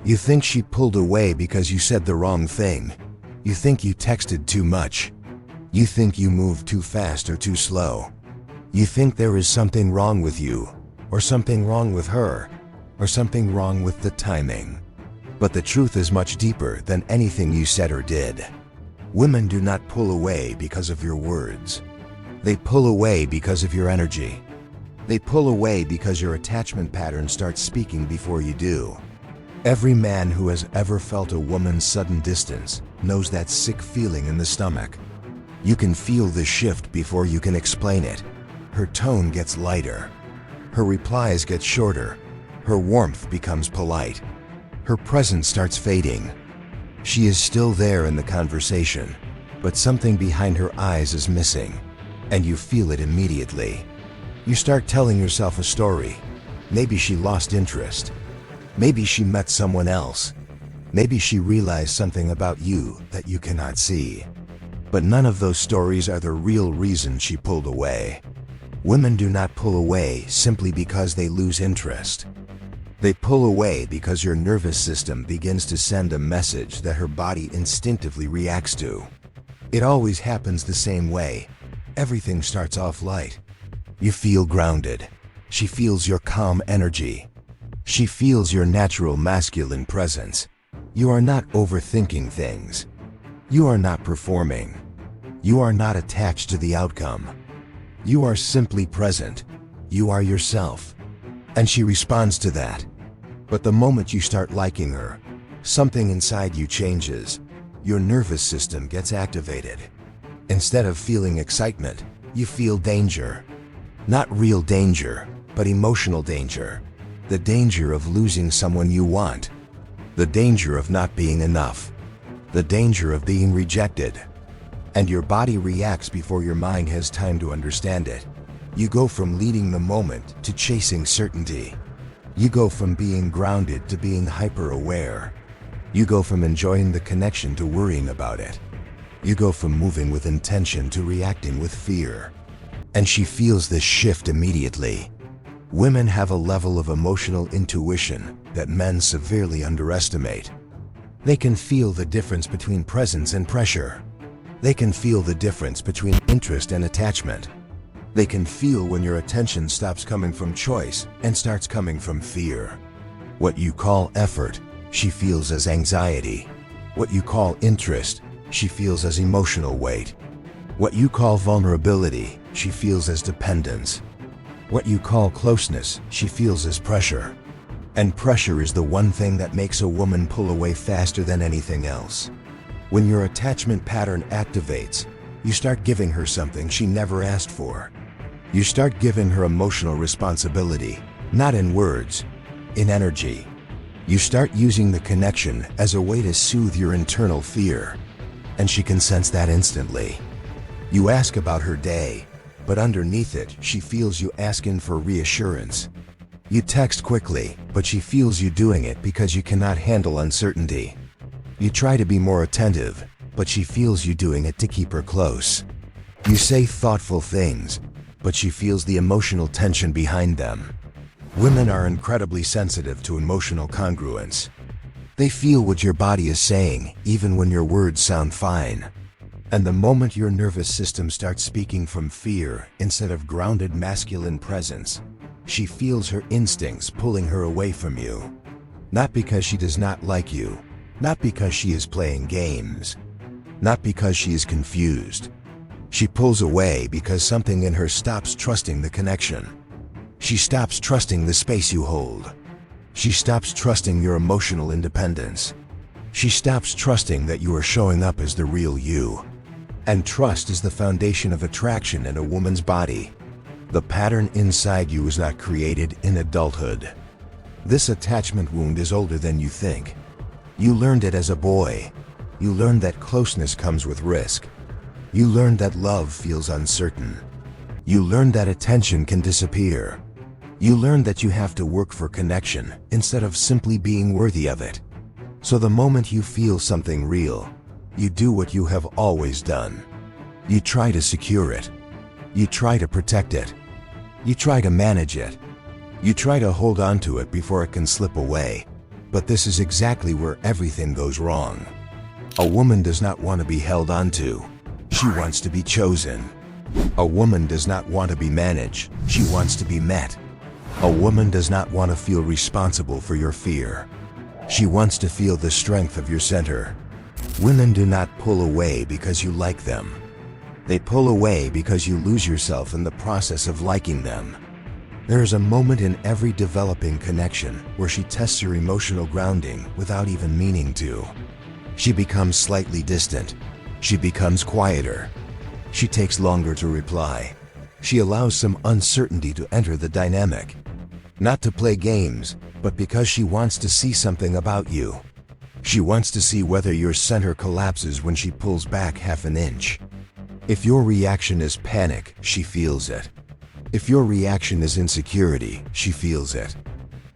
You think she pulled away because you said the wrong thing. You think you texted too much. You think you moved too fast or too slow. You think there is something wrong with you, or something wrong with her, or something wrong with the timing. But the truth is much deeper than anything you said or did. Women do not pull away because of your words. They pull away because of your energy. They pull away because your attachment pattern starts speaking before you do. Every man who has ever felt a woman's sudden distance knows that sick feeling in the stomach. You can feel the shift before you can explain it. Her tone gets lighter. Her replies get shorter. Her warmth becomes polite. Her presence starts fading. She is still there in the conversation, but something behind her eyes is missing, and you feel it immediately. You start telling yourself a story. Maybe she lost interest. Maybe she met someone else. Maybe she realized something about you that you cannot see. But none of those stories are the real reason she pulled away. Women do not pull away simply because they lose interest. They pull away because your nervous system begins to send a message that her body instinctively reacts to. It always happens the same way. Everything starts off light. You feel grounded. She feels your calm energy. She feels your natural masculine presence. You are not overthinking things. You are not performing. You are not attached to the outcome. You are simply present. You are yourself. And she responds to that. But the moment you start liking her, something inside you changes. Your nervous system gets activated. Instead of feeling excitement, you feel danger. Not real danger, but emotional danger. The danger of losing someone you want. The danger of not being enough. The danger of being rejected. And your body reacts before your mind has time to understand it. You go from leading the moment to chasing certainty. You go from being grounded to being hyper-aware. You go from enjoying the connection to worrying about it. You go from moving with intention to reacting with fear. And she feels this shift immediately. Women have a level of emotional intuition that men severely underestimate. They can feel the difference between presence and pressure. They can feel the difference between interest and attachment. They can feel when your attention stops coming from choice and starts coming from fear. What you call effort, she feels as anxiety. What you call interest, she feels as emotional weight. What you call vulnerability, she feels as dependence. What you call closeness, she feels as pressure. And pressure is the one thing that makes a woman pull away faster than anything else. When your attachment pattern activates, you start giving her something she never asked for. You start giving her emotional responsibility, not in words, in energy. You start using the connection as a way to soothe your internal fear, and she can sense that instantly. You ask about her day, but underneath it, she feels you asking for reassurance. You text quickly, but she feels you doing it because you cannot handle uncertainty. You try to be more attentive, but she feels you doing it to keep her close. You say thoughtful things, but she feels the emotional tension behind them. Women are incredibly sensitive to emotional congruence. They feel what your body is saying, even when your words sound fine. And the moment your nervous system starts speaking from fear instead of grounded masculine presence, she feels her instincts pulling her away from you. Not because she does not like you, not because she is playing games, not because she is confused. She pulls away because something in her stops trusting the connection. She stops trusting the space you hold. She stops trusting your emotional independence. She stops trusting that you are showing up as the real you. And trust is the foundation of attraction in a woman's body. The pattern inside you is not created in adulthood. This attachment wound is older than you think. You learned it as a boy. You learned that closeness comes with risk. You learned that love feels uncertain. You learned that attention can disappear. You learned that you have to work for connection instead of simply being worthy of it. So the moment you feel something real, you do what you have always done. You try to secure it. You try to protect it. You try to manage it. You try to hold on to it before it can slip away. But this is exactly where everything goes wrong. A woman does not want to be held onto. She wants to be chosen. A woman does not want to be managed. She wants to be met. A woman does not want to feel responsible for your fear. She wants to feel the strength of your center. Women do not pull away because you like them. They pull away because you lose yourself in the process of liking them. There is a moment in every developing connection where she tests your emotional grounding without even meaning to. She becomes slightly distant. She becomes quieter. She takes longer to reply. She allows some uncertainty to enter the dynamic. Not to play games, but because she wants to see something about you. She wants to see whether your center collapses when she pulls back half an inch. If your reaction is panic, she feels it. If your reaction is insecurity, she feels it.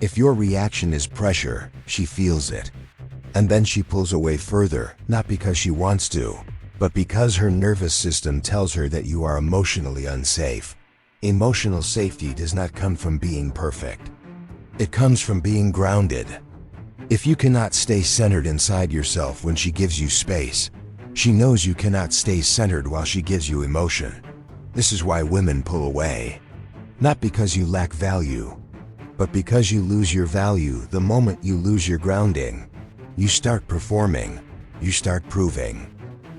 If your reaction is pressure, she feels it. And then she pulls away further, not because she wants to, but because her nervous system tells her that you are emotionally unsafe. Emotional safety does not come from being perfect. It comes from being grounded. If you cannot stay centered inside yourself when she gives you space, she knows you cannot stay centered while she gives you emotion. This is why women pull away. Not because you lack value, but because you lose your value the moment you lose your grounding. You start performing. You start proving.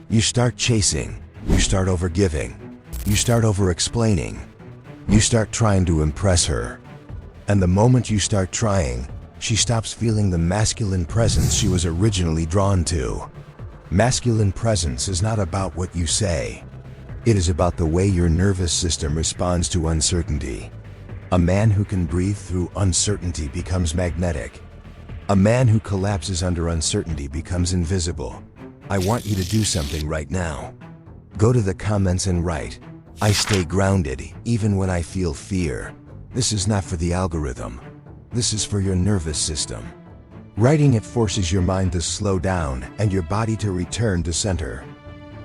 You start chasing. You start overgiving. You start over-explaining. You start trying to impress her. And the moment you start trying, she stops feeling the masculine presence she was originally drawn to. Masculine presence is not about what you say. It is about the way your nervous system responds to uncertainty. A man who can breathe through uncertainty becomes magnetic. A man who collapses under uncertainty becomes invisible. I want you to do something right now. Go to the comments and write, "I stay grounded even when I feel fear." This is not for the algorithm. This is for your nervous system. Writing it forces your mind to slow down and your body to return to center.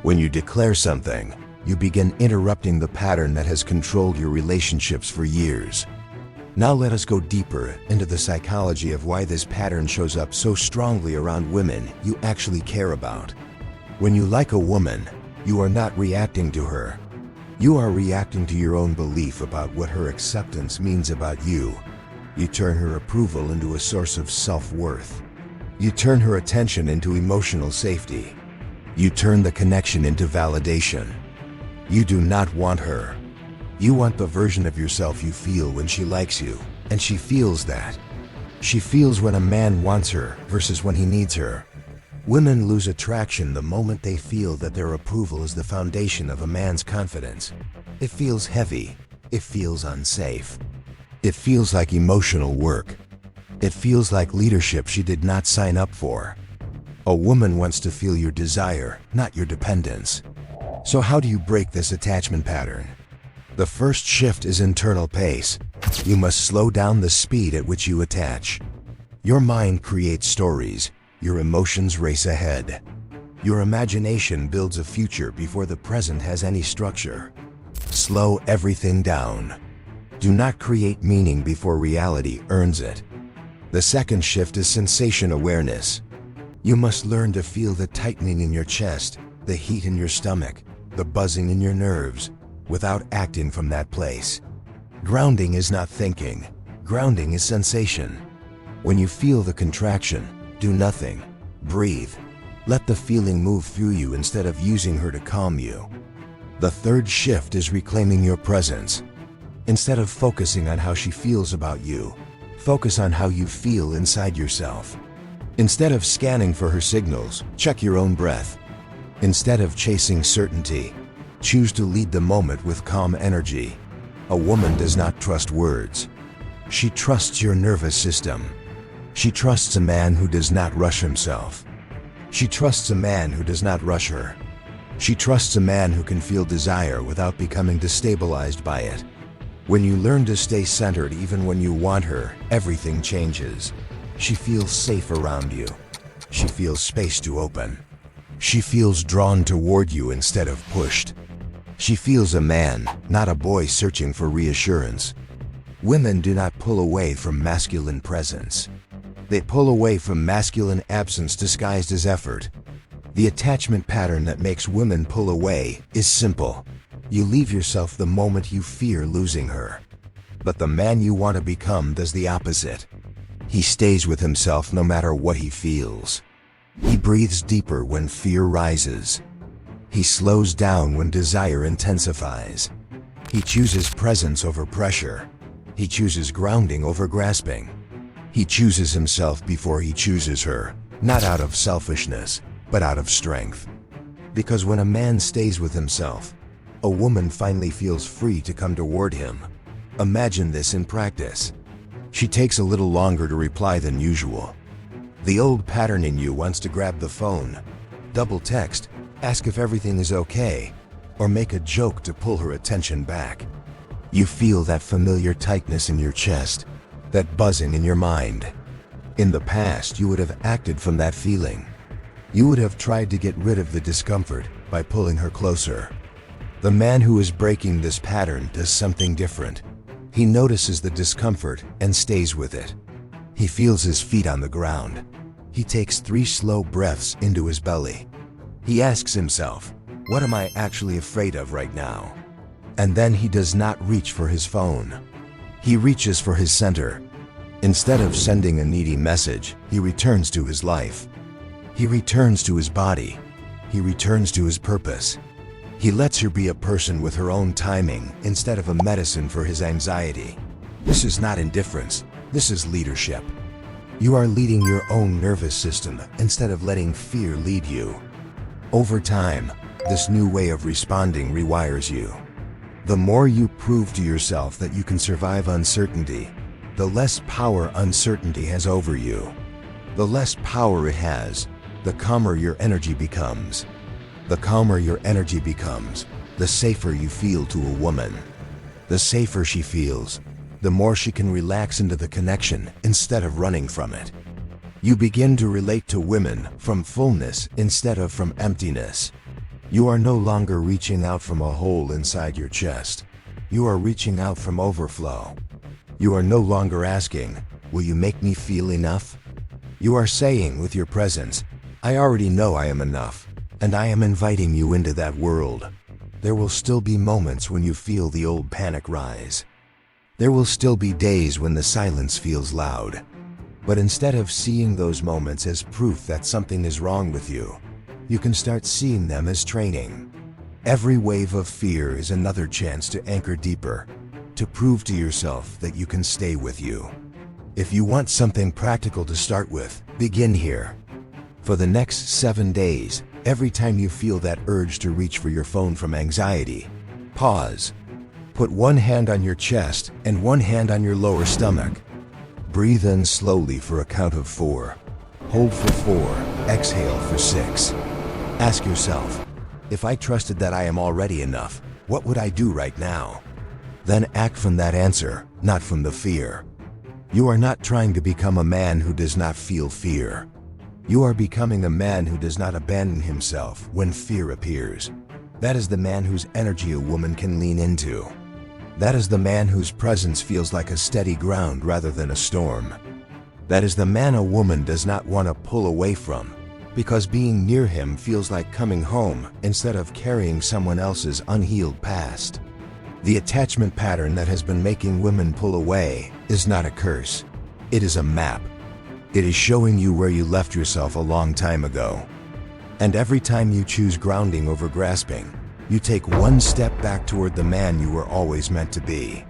When you declare something, you begin interrupting the pattern that has controlled your relationships for years. Now let us go deeper into the psychology of why this pattern shows up so strongly around women you actually care about. When you like a woman, you are not reacting to her. You are reacting to your own belief about what her acceptance means about you. You turn her approval into a source of self-worth. You turn her attention into emotional safety. You turn the connection into validation. You do not want her. You want the version of yourself you feel when she likes you, and she feels that. She feels when a man wants her versus when he needs her. Women lose attraction the moment they feel that their approval is the foundation of a man's confidence. It feels heavy. It feels unsafe. It feels like emotional work. It feels like leadership she did not sign up for. A woman wants to feel your desire, not your dependence. So how do you break this attachment pattern? The first shift is internal pace. You must slow down the speed at which you attach. Your mind creates stories. Your emotions race ahead. Your imagination builds a future before the present has any structure. Slow everything down. Do not create meaning before reality earns it. The second shift is sensation awareness. You must learn to feel the tightening in your chest, the heat in your stomach, the buzzing in your nerves, without acting from that place. Grounding is not thinking. Grounding is sensation. When you feel the contraction, do nothing. Breathe. Let the feeling move through you instead of using her to calm you. The third shift is reclaiming your presence. Instead of focusing on how she feels about you, focus on how you feel inside yourself. Instead of scanning for her signals, check your own breath. Instead of chasing certainty, choose to lead the moment with calm energy. A woman does not trust words. She trusts your nervous system. She trusts a man who does not rush himself. She trusts a man who does not rush her. She trusts a man who can feel desire without becoming destabilized by it. When you learn to stay centered even when you want her, everything changes. She feels safe around you. She feels space to open. She feels drawn toward you instead of pushed. She feels a man, not a boy searching for reassurance. Women do not pull away from masculine presence. They pull away from masculine absence disguised as effort. The attachment pattern that makes women pull away is simple. You leave yourself the moment you fear losing her. But the man you want to become does the opposite. He stays with himself no matter what he feels. He breathes deeper when fear rises. He slows down when desire intensifies. He chooses presence over pressure. He chooses grounding over grasping. He chooses himself before he chooses her, not out of selfishness, but out of strength. Because when a man stays with himself, a woman finally feels free to come toward him. Imagine this in practice. She takes a little longer to reply than usual. The old pattern in you wants to grab the phone, double text, ask if everything is okay, or make a joke to pull her attention back. You feel that familiar tightness in your chest, that buzzing in your mind. In the past, you would have acted from that feeling. You would have tried to get rid of the discomfort by pulling her closer. The man who is breaking this pattern does something different. He notices the discomfort and stays with it. He feels his feet on the ground. He takes 3 slow breaths into his belly. He asks himself, what am I actually afraid of right now? And then he does not reach for his phone. He reaches for his center. Instead of sending a needy message, he returns to his life. He returns to his body. He returns to his purpose. He lets her be a person with her own timing instead of a medicine for his anxiety. This is not indifference. This is leadership. You are leading your own nervous system instead of letting fear lead you. Over time, this new way of responding rewires you. The more you prove to yourself that you can survive uncertainty, the less power uncertainty has over you. The less power it has, the calmer your energy becomes. The calmer your energy becomes, the safer you feel to a woman. The safer she feels, the more she can relax into the connection instead of running from it. You begin to relate to women from fullness instead of from emptiness. You are no longer reaching out from a hole inside your chest. You are reaching out from overflow. You are no longer asking, will you make me feel enough? You are saying with your presence, I already know I am enough, and I am inviting you into that world. There will still be moments when you feel the old panic rise. There will still be days when the silence feels loud. But instead of seeing those moments as proof that something is wrong with you, you can start seeing them as training. Every wave of fear is another chance to anchor deeper, to prove to yourself that you can stay with you. If you want something practical to start with, begin here. For the next 7 days, every time you feel that urge to reach for your phone from anxiety, pause. Put one hand on your chest and one hand on your lower stomach. Breathe in slowly for a count of 4. Hold for 4, exhale for 6. Ask yourself, if I trusted that I am already enough, what would I do right now? Then act from that answer, not from the fear. You are not trying to become a man who does not feel fear. You are becoming a man who does not abandon himself when fear appears. That is the man whose energy a woman can lean into. That is the man whose presence feels like a steady ground rather than a storm. That is the man a woman does not want to pull away from, because being near him feels like coming home instead of carrying someone else's unhealed past. The attachment pattern that has been making women pull away is not a curse. It is a map. It is showing you where you left yourself a long time ago. And every time you choose grounding over grasping, you take one step back toward the man you were always meant to be.